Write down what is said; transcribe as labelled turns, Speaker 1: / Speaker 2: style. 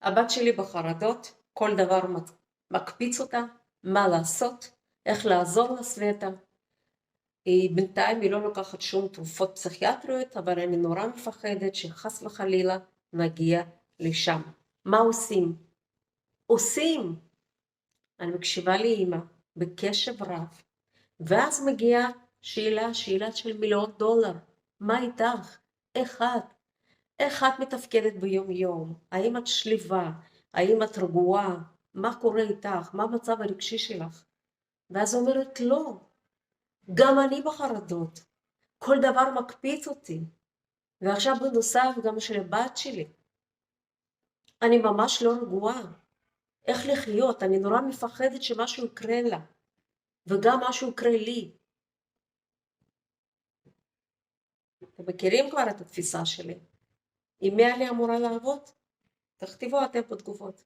Speaker 1: הבת שלי בחרדות, כל דבר מקפיץ אותה, מה לעשות, איך לעזור לסווטה. בינתיים היא לא לוקחת שום תרופות פסיכיאטריות, אבל אני נורא מפחדת שחס וחלילה נגיע לשם. מה עושים? עושים! אני מקשיבה לאמא בקשב רב, ואז מגיעה שאלה של $1,000,000. מה איתך? איך את מתפקדת ביום יום? האם את שלווה? האם את רגועה? מה קורה איתך? מה המצב הרגשי שלך? ואז אומרת לא, גם אני בחרדות, כל דבר מקפיץ אותי, ועכשיו בנוסף גם של הבת שלי, אני ממש לא רגועה, איך לחיות? אני נורא מפחדת שמשהו יקרה לה, וגם משהו יקרה לי. אתם מכירים כבר את התפיסה שלי, עם מי אני אמורה לעבוד? תכתבו אתם בתגובות.